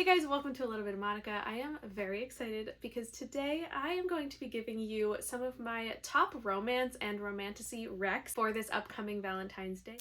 Hey guys, welcome to A Little Bit of Monica. I am very excited because today I am going to be giving you some of my top romance and romantasy recs for this upcoming Valentine's Day.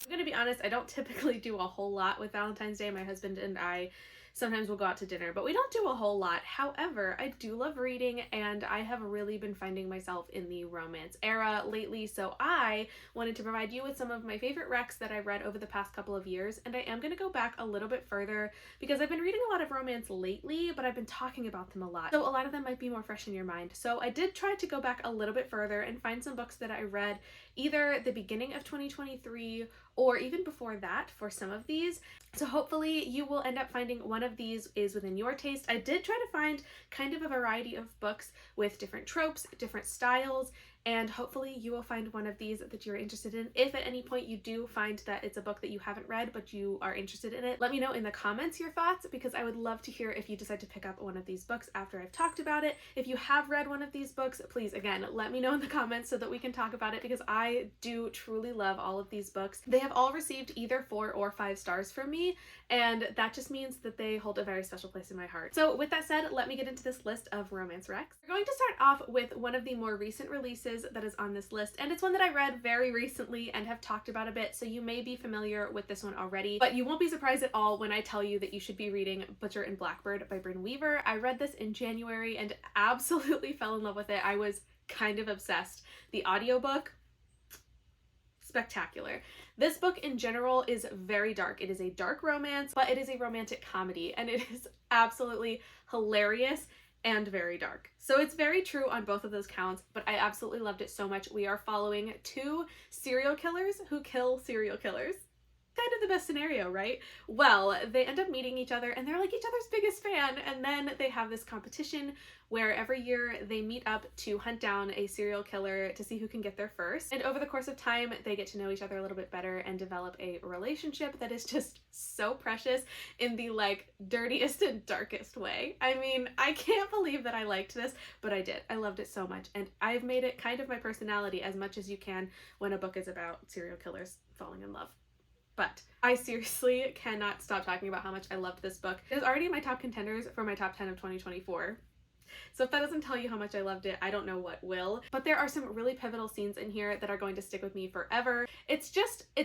I'm gonna be honest, I don't typically do a whole lot with Valentine's Day. My husband and I sometimes we'll go out to dinner, but we don't do a whole lot. However, I do love reading and I have really been finding myself in the romance era lately, so I wanted to provide you with some of my favorite recs that I've read over the past couple of years, and I am going to go back a little bit further because I've been reading a lot of romance lately, but I've been talking about them a lot, so a lot of them might be more fresh in your mind. So I did try to go back a little bit further and find some books that I read either the beginning of 2023 or even before that for some of these. So hopefully you will end up finding one of these is within your taste. I did try to find kind of a variety of books with different tropes, different styles, and hopefully you will find one of these that you're interested in. If at any point you do find that it's a book that you haven't read but you are interested in it, let me know in the comments your thoughts, because I would love to hear if you decide to pick up one of these books after I've talked about it. If you have read one of these books, please again let me know in the comments so that we can talk about it, because I do truly love all of these books. They have all received either 4 or 5 stars from me, and that just means that they hold a very special place in my heart. So with that said, let me get into this list of romance recs. We're going to start off with one of the more recent releases that is on this list, and it's one that I read very recently and have talked about a bit, so you may be familiar with this one already, but you won't be surprised at all when I tell you that you should be reading Butcher and Blackbird by Bryn Weaver. I read this in January and absolutely fell in love with it. I was kind of obsessed. The audiobook, spectacular. This book in general is very dark. It is a dark romance, but it is a romantic comedy, and it is absolutely hilarious and very dark. So it's very true on both of those counts, but I absolutely loved it so much. We are following 2 serial killers who kill serial killers. Kind of the best scenario, right? Well, they end up meeting each other and they're like each other's biggest fan, and then they have this competition where every year they meet up to hunt down a serial killer to see who can get there first. And over the course of time, they get to know each other a little bit better and develop a relationship that is just so precious in the like dirtiest and darkest way. I mean, I can't believe that I liked this, but I did. I loved it so much, and I've made it kind of my personality as much as you can when a book is about serial killers falling in love. But I seriously cannot stop talking about how much I loved this book. It is already in my top contenders for my top 10 of 2024. So if that doesn't tell you how much I loved it, I don't know what will. But there are some really pivotal scenes in here that are going to stick with me forever. It's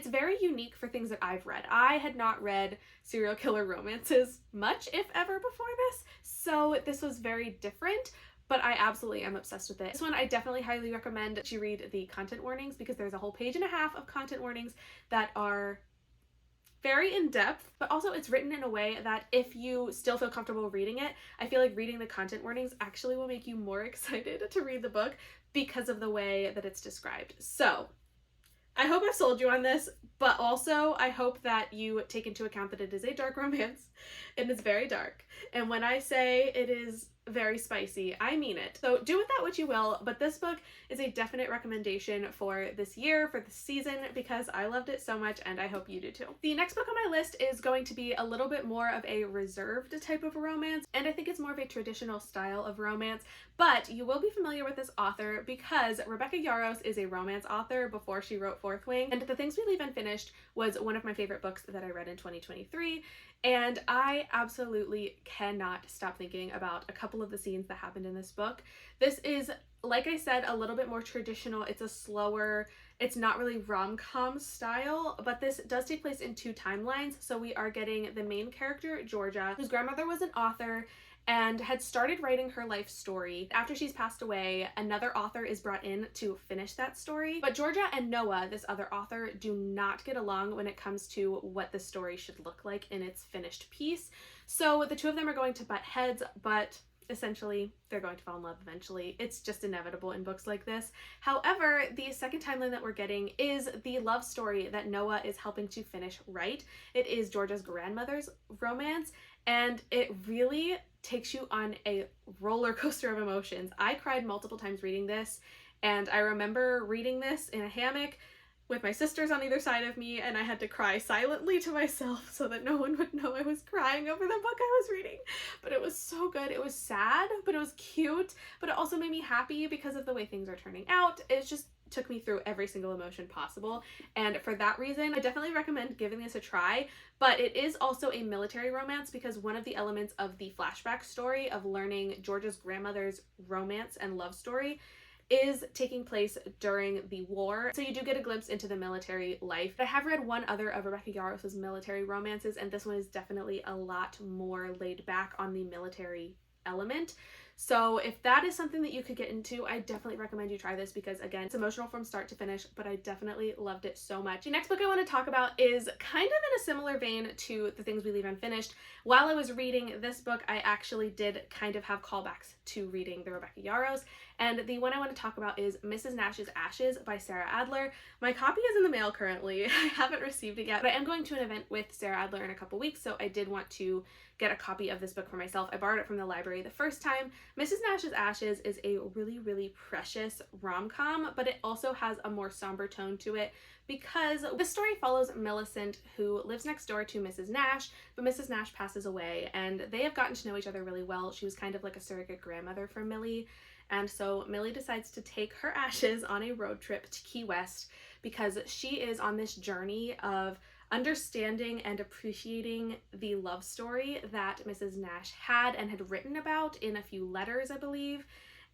very unique for things that I've read. I had not read serial killer romances much, if ever, before this. So this was very different, but I absolutely am obsessed with it. This one I definitely highly recommend that you read the content warnings, because there's a whole page and a half of content warnings that are very in-depth, but also it's written in a way that if you still feel comfortable reading it, I feel like reading the content warnings actually will make you more excited to read the book because of the way that it's described. So I hope I've sold you on this, but also I hope that you take into account that it is a dark romance and it's very dark. And when I say it is very spicy, I mean it. So do with that what you will, but this book is a definite recommendation for this year, for this season, because I loved it so much and I hope you do too. The next book on my list is going to be a little bit more of a reserved type of romance, and I think it's more of a traditional style of romance, but you will be familiar with this author because Rebecca Yarros is a romance author before she wrote Fourth Wing, and The Things We Leave Unfinished was one of my favorite books that I read in 2023, and I absolutely cannot stop thinking about a couple of the scenes that happened in this book. This is, like I said, a little bit more traditional. It's a slower, it's not really rom-com style, but this does take place in 2 timelines. So we are getting the main character, Georgia, whose grandmother was an author and had started writing her life story. After she's passed away, another author is brought in to finish that story. But Georgia and Noah, this other author, do not get along when it comes to what the story should look like in its finished piece. So the 2 of them are going to butt heads, but essentially they're going to fall in love eventually. It's just inevitable in books like this. However, the second timeline that we're getting is the love story that Noah is helping to finish write. It is Georgia's grandmother's romance, and it really takes you on a roller coaster of emotions. I cried multiple times reading this, and I remember reading this in a hammock with my sisters on either side of me, and I had to cry silently to myself so that no one would know I was crying over the book I was reading. But it was so good. It was sad, but it was cute, but it also made me happy because of the way things are turning out. It's just took me through every single emotion possible, and for that reason I definitely recommend giving this a try. But it is also a military romance because one of the elements of the flashback story of learning George's grandmother's romance and love story is taking place during the war. So you do get a glimpse into the military life. I have read one other of Rebecca Yarros's military romances, and this one is definitely a lot more laid back on the military element. So if that is something that you could get into, I definitely recommend you try this because, again, it's emotional from start to finish, but I definitely loved it so much. The next book I want to talk about is kind of in a similar vein to The Things We Leave Unfinished. While I was reading this book, I actually did kind of have callbacks to reading the Rebecca Yarros, and the one I want to talk about is Mrs. Nash's Ashes by Sarah Adler. My copy is in the mail currently. I haven't received it yet, but I am going to an event with Sarah Adler in a couple weeks, so I did want to get a copy of this book for myself. I borrowed it from the library the first time. Mrs. Nash's Ashes is a really, really precious rom-com, but it also has a more somber tone to it because the story follows Millicent, who lives next door to Mrs. Nash, but Mrs. Nash passes away, and they have gotten to know each other really well. She was kind of like a surrogate grandmother for Millie, and so Millie decides to take her ashes on a road trip to Key West because she is on this journey of understanding and appreciating the love story that Mrs. Nash had and had written about in a few letters, I believe.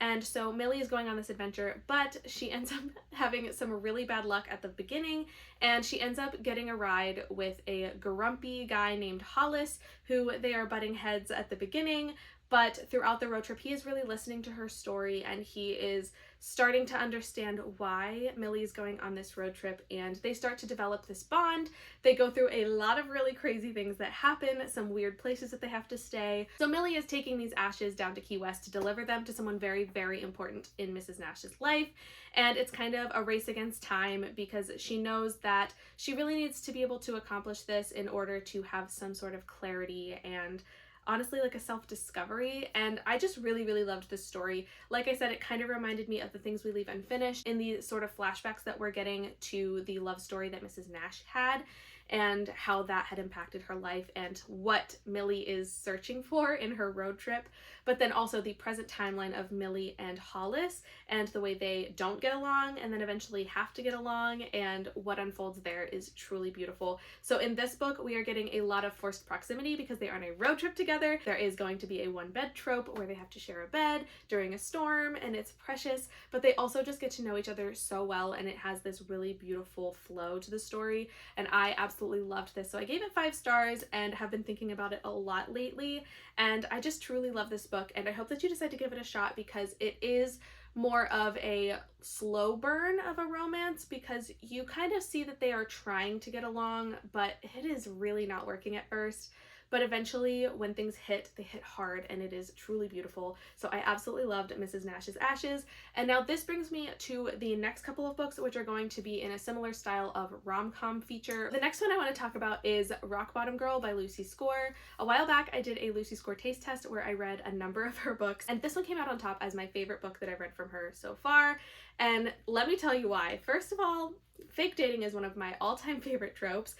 And so Millie is going on this adventure, but she ends up having some really bad luck at the beginning, and she ends up getting a ride with a grumpy guy named Hollis, who they are butting heads at the beginning, but throughout the road trip, he is really listening to her story, and he is starting to understand why Millie is going on this road trip, and they start to develop this bond. They go through a lot of really crazy things that happen, some weird places that they have to stay. So Millie is taking these ashes down to Key West to deliver them to someone very, very important in Mrs. Nash's life, and it's kind of a race against time because she knows that she really needs to be able to accomplish this in order to have some sort of clarity and honestly like a self-discovery. And I just really, really loved this story. Like I said, it kind of reminded me of The Things We Leave Unfinished in the sort of flashbacks that we're getting to the love story that Mrs. Nash had and how that had impacted her life and what Millie is searching for in her road trip, but then also the present timeline of Millie and Hollis and the way they don't get along and then eventually have to get along, and what unfolds there is truly beautiful. So in this book, we are getting a lot of forced proximity because they are on a road trip together. There is going to be a one bed trope where they have to share a bed during a storm, and it's precious, but they also just get to know each other so well, and it has this really beautiful flow to the story, and I absolutely loved this. So I gave it 5 stars and have been thinking about it a lot lately, and I just truly love this book, and I hope that you decide to give it a shot because it is more of a slow burn of a romance because you kind of see that they are trying to get along, but it is really not working at first. But eventually when things hit, they hit hard, and it is truly beautiful. So I absolutely loved Mrs. Nash's Ashes. And now this brings me to the next couple of books, which are going to be in a similar style of rom-com feature. The next one I want to talk about is Rock Bottom Girl by Lucy Score. A while back, I did a Lucy Score taste test where I read a number of her books, and this one came out on top as my favorite book that I've read from her so far. And let me tell you why. First of all, fake dating is one of my all-time favorite tropes,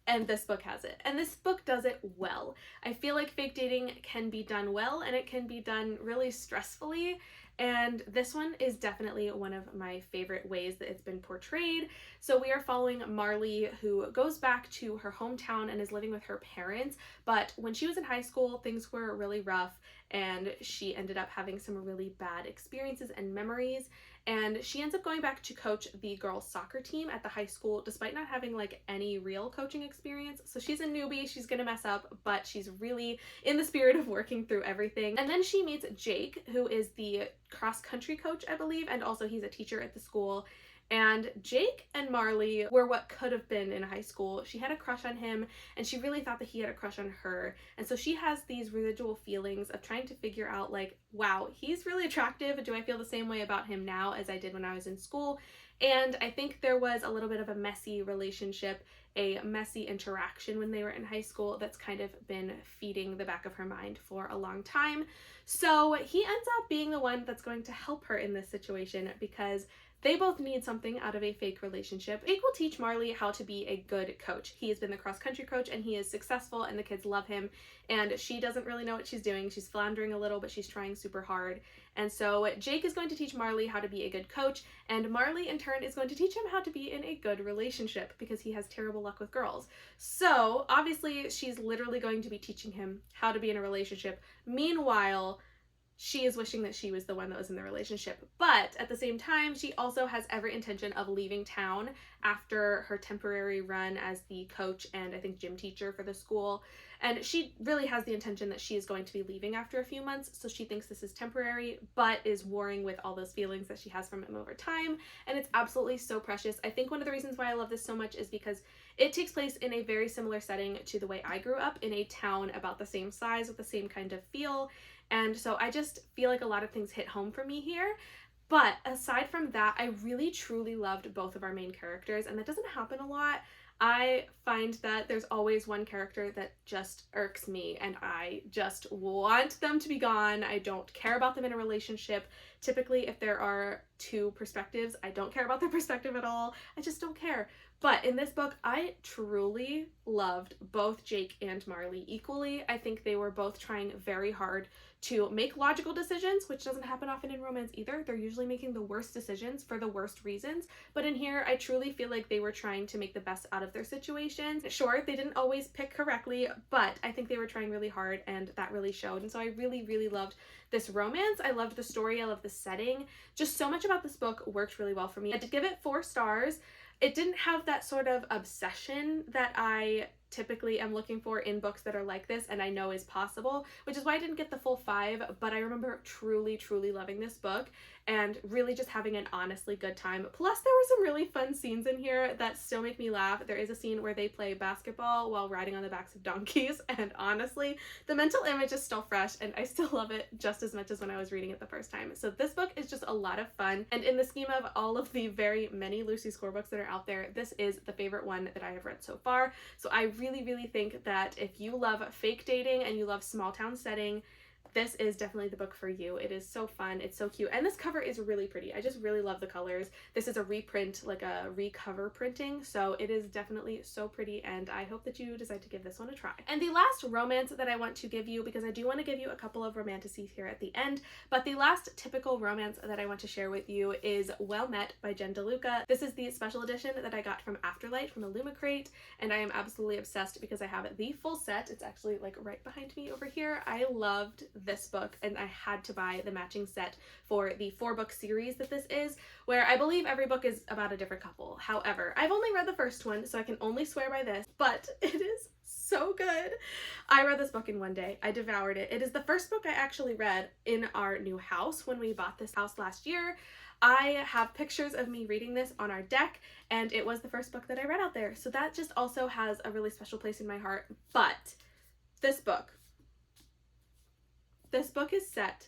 and this book has it. And this book does it well. I feel like fake dating can be done well, and it can be done really stressfully. And this one is definitely one of my favorite ways that it's been portrayed. So we are following Marley, who goes back to her hometown and is living with her parents. But when she was in high school, things were really rough, and she ended up having some really bad experiences and memories. And she ends up going back to coach the girls' soccer team at the high school despite not having like any real coaching experience. So she's a newbie, she's gonna mess up, but she's really in the spirit of working through everything. And then she meets Jake, who is the cross-country coach, I believe, and also he's a teacher at the school. And Jake and Marley were what could have been in high school. She had a crush on him, and she really thought that he had a crush on her. And so she has these residual feelings of trying to figure out, like, wow, he's really attractive. Do I feel the same way about him now as I did when I was in school? And I think there was a little bit of a messy relationship, a messy interaction when they were in high school that's kind of been feeding the back of her mind for a long time. So he ends up being the one that's going to help her in this situation because They both need something out of a fake relationship. Jake will teach Marley how to be a good coach. He has been the cross-country coach and he is successful and the kids love him, and she doesn't really know what she's doing. She's floundering a little, but she's trying super hard. And so Jake is going to teach Marley how to be a good coach, and Marley in turn is going to teach him how to be in a good relationship because he has terrible luck with girls. So obviously she's literally going to be teaching him how to be in a relationship. Meanwhile, she is wishing that she was the one that was in the relationship. But at the same time, she also has every intention of leaving town after her temporary run as the coach and I think gym teacher for the school. And she really has the intention that she is going to be leaving after a few months, so she thinks this is temporary, but is warring with all those feelings that she has from him over time. And it's absolutely so precious. I think one of the reasons why I love this so much is because it takes place in a very similar setting to the way I grew up, in a town about the same size with the same kind of feel. And so I just feel like a lot of things hit home for me here. But aside from that, I really truly loved both of our main characters, and that doesn't happen a lot. I find that there's always one character that just irks me and I just want them to be gone. I don't care about them in a relationship. Typically, if there are two perspectives, I don't care about their perspective at all. I just don't care. But in this book, I truly loved both Jake and Marley equally. I think they were both trying very hard to make logical decisions, which doesn't happen often in romance either. They're usually making the worst decisions for the worst reasons. But in here, I truly feel like they were trying to make the best out of their situations. Sure, they didn't always pick correctly, but I think they were trying really hard and that really showed. And so I really, really loved this romance. I loved the story. I loved the setting. Just so much about this book worked really well for me. I did give it 4 stars. It didn't have that sort of obsession that I typically am looking for in books that are like this and I know is possible, which is why I didn't get the full 5, but I remember truly, truly loving this book and really just having an honestly good time. Plus, there were some really fun scenes in here that still make me laugh. There is a scene where they play basketball while riding on the backs of donkeys, and honestly, the mental image is still fresh and I still love it just as much as when I was reading it the first time. So this book is just a lot of fun, and in the scheme of all of the very many Lucy Score books that are out there, this is the favorite one that I have read so far. So I really, really think that if you love fake dating and you love small town setting, this is definitely the book for you. It is so fun. It's so cute. And this cover is really pretty. I just really love the colors. This is a reprint, like a recover printing. So it is definitely so pretty, and I hope that you decide to give this one a try. And the last romance that I want to give you, because I do want to give you a couple of romantasies here at the end, but the last typical romance that I want to share with you is Well Met by Jen DeLuca. This is the special edition that I got from Afterlight from Illumicrate, and I am absolutely obsessed because I have the full set. It's actually like right behind me over here. I loved this book and I had to buy the matching set for the 4-book series that this is, where I believe every book is about a different couple. However, I've only read the first one, so I can only swear by this, but it is so good. I read this book in one day. I devoured it. It is the first book I actually read in our new house when we bought this house last year. I have pictures of me reading this on our deck, and it was the first book that I read out there. So that just also has a really special place in my heart. But this book is set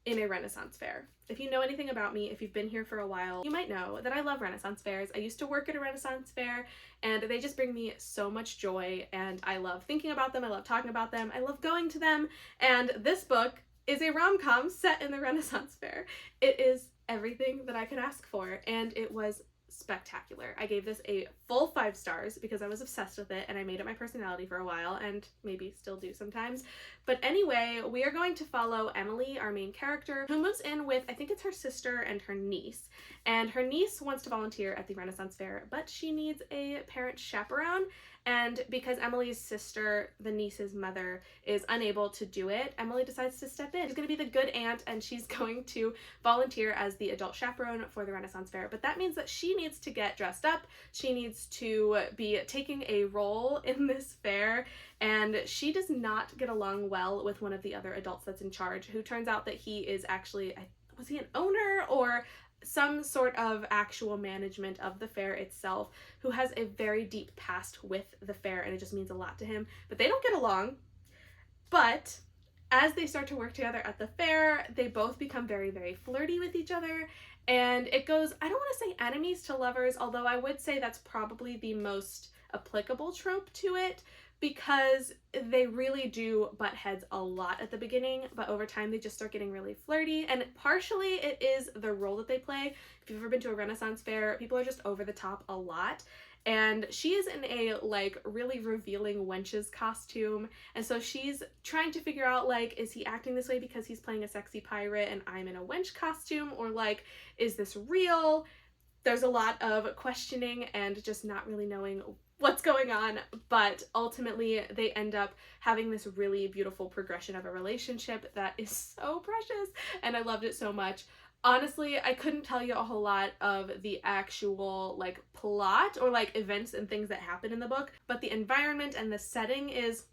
in a Renaissance fair. If you know anything about me, if you've been here for a while, you might know that I love Renaissance fairs. I used to work at a Renaissance fair and they just bring me so much joy, and I love thinking about them. I love talking about them. I love going to them. And this book is a rom-com set in the Renaissance fair. It is everything that I could ask for, and it was spectacular. I gave this a full 5 stars because I was obsessed with it and I made it my personality for a while, and maybe still do sometimes. But anyway, we are going to follow Emily, our main character, who moves in with, I think it's her sister and her niece. And her niece wants to volunteer at the Renaissance Fair, but she needs a parent chaperone. And because Emily's sister, the niece's mother, is unable to do it, Emily decides to step in. She's going to be the good aunt, and she's going to volunteer as the adult chaperone for the Renaissance Fair. But that means that she needs to get dressed up. She needs to be taking a role in this fair, and she does not get along well with one of the other adults that's in charge, who turns out that he is actually, was he an owner or some sort of actual management of the fair itself, who has a very deep past with the fair, and it just means a lot to him. But they don't get along. But as they start to work together at the fair, they both become very, very flirty with each other, and it goes, I don't want to say enemies to lovers, although I would say that's probably the most applicable trope to it. because they really do butt heads a lot at the beginning, but over time they just start getting really flirty. And partially it is the role that they play. If you've ever been to a Renaissance fair, people are just over the top a lot. And she is in a like really revealing wench's costume, and so she's trying to figure out, like, is he acting this way because he's playing a sexy pirate and I'm in a wench costume, or like, is this real? There's a lot of questioning and just not really knowing what's going on, but ultimately they end up having this really beautiful progression of a relationship that is so precious, and I loved it so much. Honestly, I couldn't tell you a whole lot of the actual like plot or like events and things that happen in the book, but the environment and the setting is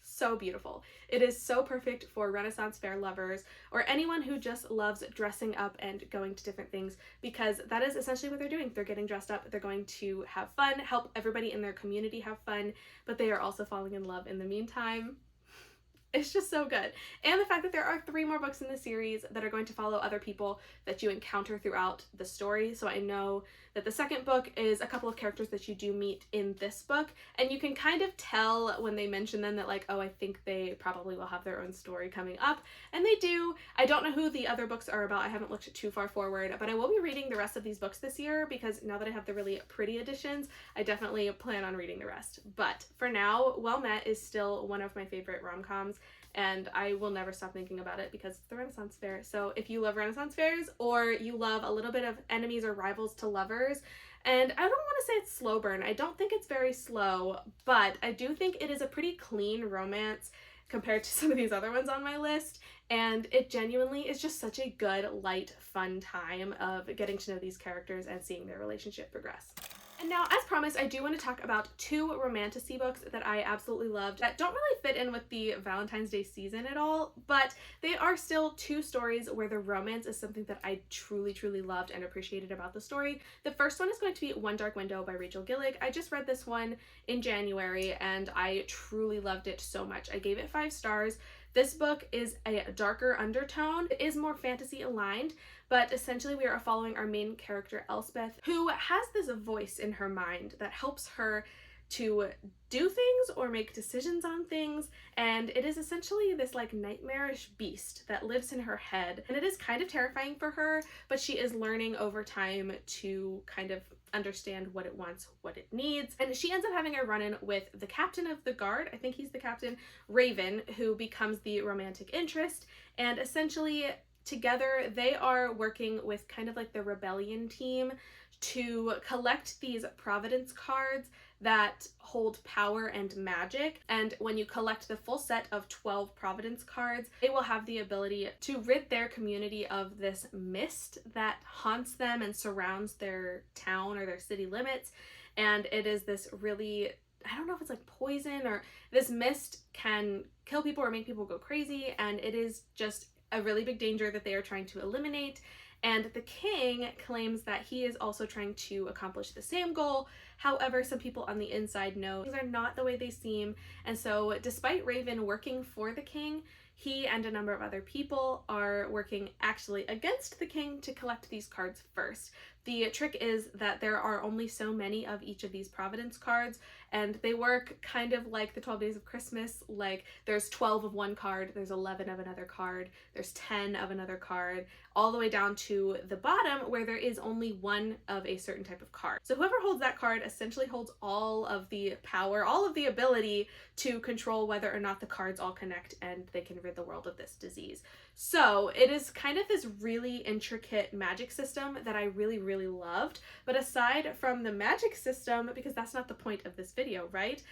so beautiful. It is so perfect for Renaissance fair lovers or anyone who just loves dressing up and going to different things, because that is essentially what they're doing. They're getting dressed up, they're going to have fun, help everybody in their community have fun, but they are also falling in love in the meantime. It's just so good. And the fact that there are 3 more books in the series that are going to follow other people that you encounter throughout the story. So I know that the second book is a couple of characters that you do meet in this book, and you can kind of tell when they mention them that, like, oh, I think they probably will have their own story coming up, and they do. I don't know who the other books are about. I haven't looked too far forward, but I will be reading the rest of these books this year, because now that I have the really pretty editions, I definitely plan on reading the rest. But for now, Well Met is still one of my favorite rom-coms, and I will never stop thinking about it because it's the Renaissance fair. So if you love Renaissance fairs, or you love a little bit of enemies or rivals to lovers, and I don't want to say it's slow burn, I don't think it's very slow, but I do think it is a pretty clean romance compared to some of these other ones on my list, and it genuinely is just such a good, light, fun time of getting to know these characters and seeing their relationship progress. And now, as promised, I do want to talk about 2 romantasy books that I absolutely loved that don't really fit in with the Valentine's Day season at all, but they are still 2 stories where the romance is something that I truly, truly loved and appreciated about the story. The first one is going to be One Dark Window by Rachel Gillig. I just read this one in January and I truly loved it so much. I gave it 5 stars. This book is a darker undertone. It is more fantasy aligned, but essentially we are following our main character, Elspeth, who has this voice in her mind that helps her to do things or make decisions on things, and it is essentially this like nightmarish beast that lives in her head, and it is kind of terrifying for her, but she is learning over time to kind of understand what it wants, what it needs, and she ends up having a run-in with the captain of the guard, I think he's the captain, Raven, who becomes the romantic interest, and essentially together they are working with kind of like the rebellion team to collect these Providence cards that hold power and magic, and when you collect the full set of 12 Providence cards, they will have the ability to rid their community of this mist that haunts them and surrounds their town or their city limits. And it is this really, I don't know if it's like poison, or this mist can kill people or make people go crazy, and it is just a really big danger that they are trying to eliminate. And the king claims that he is also trying to accomplish the same goal. However, some people on the inside know things are not the way they seem. And so despite Raven working for the king, he and a number of other people are working actually against the king to collect these cards first. The trick is that there are only so many of each of these Providence cards, and they work kind of like the 12 Days of Christmas. Like, there's 12 of one card, there's 11 of another card, there's 10 of another card, all the way down to the bottom where there is only one of a certain type of card. So whoever holds that card essentially holds all of the power, all of the ability to control whether or not the cards all connect and they can rid the world of this disease. So it is kind of this really intricate magic system that I really, really loved. But aside from the magic system, because that's not the point of this video, right?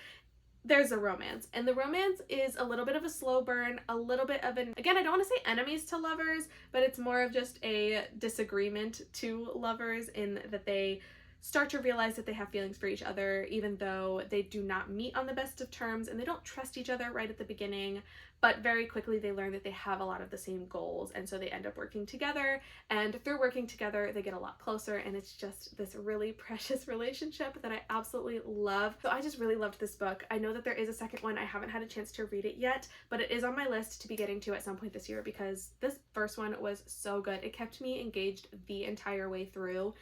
There's a romance, and the romance is a little bit of a slow burn, a little bit of an, again, I don't want to say enemies to lovers, but it's more of just a disagreement to lovers, in that they start to realize that they have feelings for each other, even though they do not meet on the best of terms, and they don't trust each other right at the beginning, but very quickly they learn that they have a lot of the same goals, and so they end up working together, and through working together they get a lot closer, and it's just this really precious relationship that I absolutely love. So I just really loved this book. I know that there is a second one. I haven't had a chance to read it yet, but it is on my list to be getting to at some point this year, because this first one was so good. It kept me engaged the entire way through.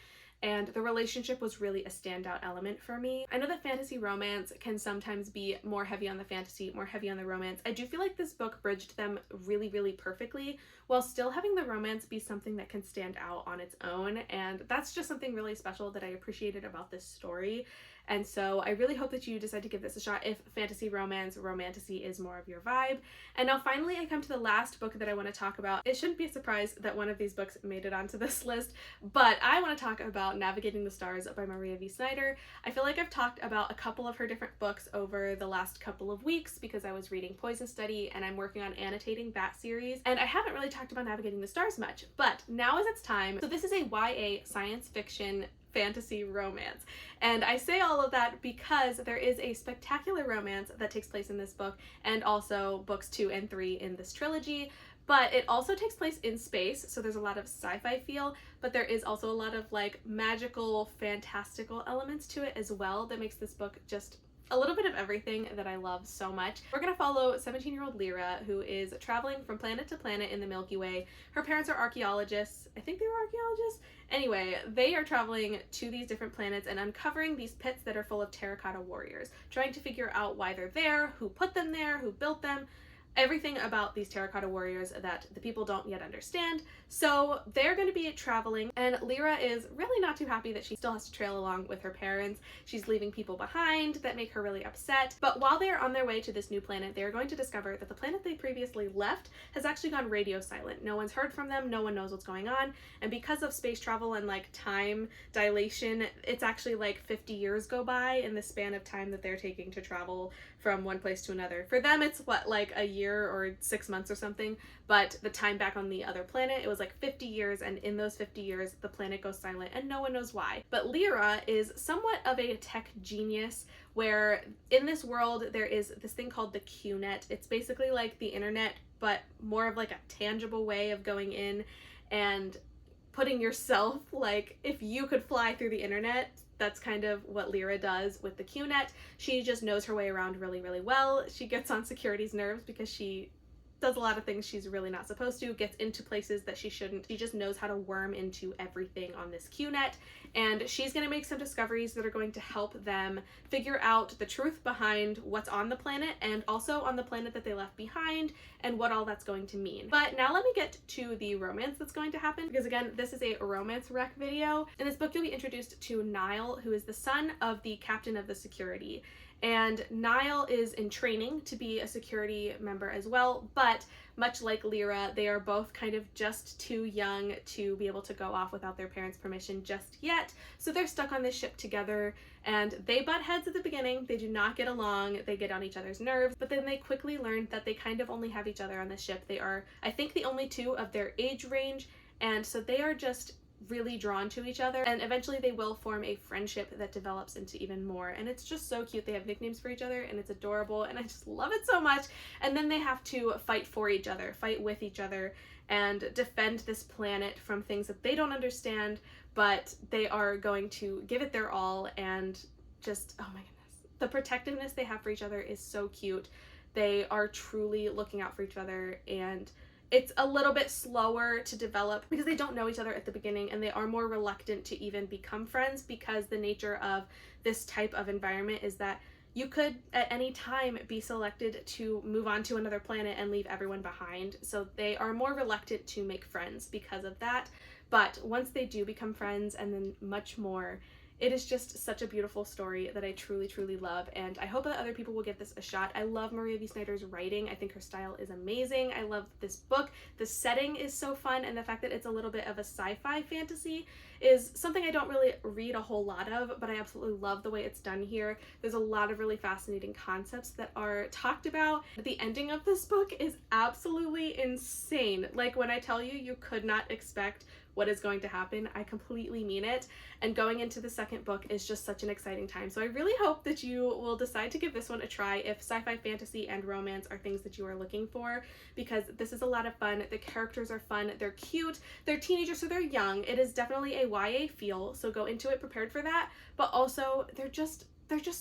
and the relationship was really a standout element for me. I know that fantasy romance can sometimes be more heavy on the fantasy, more heavy on the romance. I do feel like this book bridged them really, really perfectly while still having the romance be something that can stand out on its own, and that's just something really special that I appreciated about this story. And so I really hope that you decide to give this a shot if fantasy romance, romantasy is more of your vibe. And now finally I come to the last book that I want to talk about. It shouldn't be a surprise that one of these books made it onto this list, but I want to talk about Navigating the Stars by Maria V. Snyder. I feel like I've talked about a couple of her different books over the last couple of weeks because I was reading Poison Study and I'm working on annotating that series, and I haven't really talked about Navigating the Stars much, but now is its time. So this is a YA science fiction fantasy romance. And I say all of that because there is a spectacular romance that takes place in this book, and also books 2 and 3 in this trilogy. But it also takes place in space, so there's a lot of sci-fi feel, but there is also a lot of like magical, fantastical elements to it as well that makes this book just a little bit of everything that I love so much. We're gonna follow 17-year-old Lyra, who is traveling from planet to planet in the Milky Way. Her parents are archaeologists. I think they were archaeologists. Anyway, they are traveling to these different planets and uncovering these pits that are full of terracotta warriors, trying to figure out why they're there, who put them there, who built them, everything about these terracotta warriors that the people don't yet understand. So they're going to be traveling, and Lyra is really not too happy that she still has to trail along with her parents. She's leaving people behind that make her really upset. But while they are on their way to this new planet, they are going to discover that the planet they previously left has actually gone radio silent. No one's heard from them, no one knows what's going on, and because of space travel and like time dilation, it's actually like 50 years go by in the span of time that they're taking to travel from one place to another. For them, it's what, like a year or 6 months or something, but the time back on the other planet, it was like 50 years, and in those 50 years, the planet goes silent and no one knows why. But Lyra is somewhat of a tech genius, where in this world there is this thing called the QNet. It's basically like the internet, but more of like a tangible way of going in and putting yourself, like if you could fly through the internet, that's kind of what Lyra does with the QNet. She just knows her way around really, really well. She gets on security's nerves because she does a lot of things she's really not supposed to, gets into places that she shouldn't. She just knows how to worm into everything on this QNet, and she's going to make some discoveries that are going to help them figure out the truth behind what's on the planet and also on the planet that they left behind and what all that's going to mean. But now let me get to the romance that's going to happen, because again, this is a romance rec video. In this book, you'll be introduced to Niall, who is the son of the captain of the security. And Niall is in training to be a security member as well, but much like Lyra, they are both kind of just too young to be able to go off without their parents' permission just yet. So they're stuck on this ship together, and they butt heads at the beginning. They do not get along. They get on each other's nerves, but then they quickly learn that they kind of only have each other on the ship. They are, I think, the only two of their age range, and so they are just really drawn to each other, and eventually they will form a friendship that develops into even more, and it's just so cute. They have nicknames for each other and it's adorable, and I just love it so much. And then they have to fight for each other, fight with each other, and defend this planet from things that they don't understand, but they are going to give it their all. And just, oh my goodness, the protectiveness they have for each other is so cute. They are truly looking out for each other, and it's a little bit slower to develop because they don't know each other at the beginning, and they are more reluctant to even become friends because the nature of this type of environment is that you could at any time be selected to move on to another planet and leave everyone behind. So they are more reluctant to make friends because of that. But once they do become friends, and then much more, it is just such a beautiful story that I truly, truly love, and I hope that other people will give this a shot. I love Maria V. Snyder's writing. I think her style is amazing. I love this book. The setting is so fun, and the fact that it's a little bit of a sci-fi fantasy is something I don't really read a whole lot of, but I absolutely love the way it's done here. There's a lot of really fascinating concepts that are talked about. The ending of this book is absolutely insane. Like, when I tell you, you could not expect what is going to happen, I completely mean it. And going into the second book is just such an exciting time. So I really hope that you will decide to give this one a try if sci-fi, fantasy, and romance are things that you are looking for, because this is a lot of fun. The characters are fun, they're cute, they're teenagers, so they're young. It is definitely a YA feel, so go into it prepared for that, but also they're just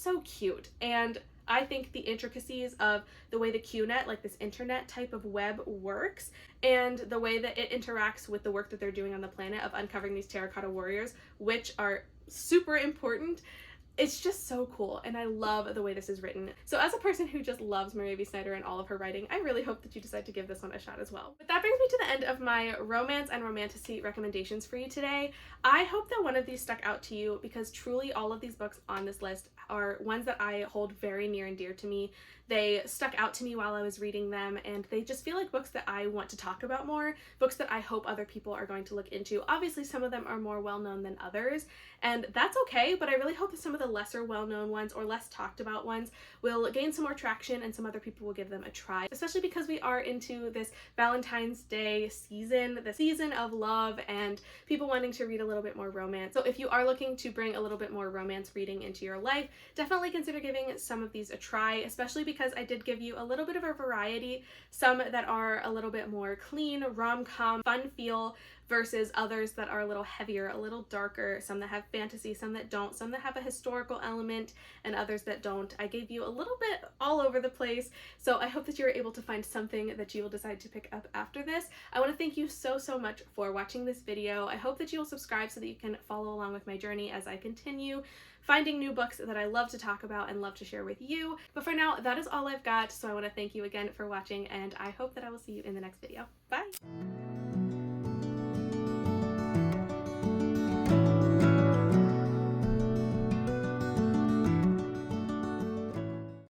so cute. And I think the intricacies of the way the QNet, like this internet type of web, works, and the way that it interacts with the work that they're doing on the planet of uncovering these terracotta warriors, which are super important. It's just so cool, and I love the way this is written. So as a person who just loves Maria V. Snyder and all of her writing, I really hope that you decide to give this one a shot as well. But that brings me to the end of my romance and romantasy recommendations for you today. I hope that one of these stuck out to you, because truly all of these books on this list are ones that I hold very near and dear to me. They stuck out to me while I was reading them, and they just feel like books that I want to talk about more, books that I hope other people are going to look into. Obviously, some of them are more well-known than others, and that's okay, but I really hope that some of the lesser well-known ones or less talked about ones will gain some more traction and some other people will give them a try, especially because we are into this Valentine's Day season, the season of love and people wanting to read a little bit more romance. So if you are looking to bring a little bit more romance reading into your life, definitely consider giving some of these a try, especially because I did give you a little bit of a variety, some that are a little bit more clean, rom-com, fun feel, versus others that are a little heavier, a little darker, some that have fantasy, some that don't, some that have a historical element, and others that don't. I gave you a little bit all over the place, so I hope that you're able to find something that you will decide to pick up after this. I want to thank you so much for watching this video. I hope that you will subscribe so that you can follow along with my journey as I continue finding new books that I love to talk about and love to share with you. But for now, that is all I've got, so I want to thank you again for watching, and I hope that I will see you in the next video. Bye!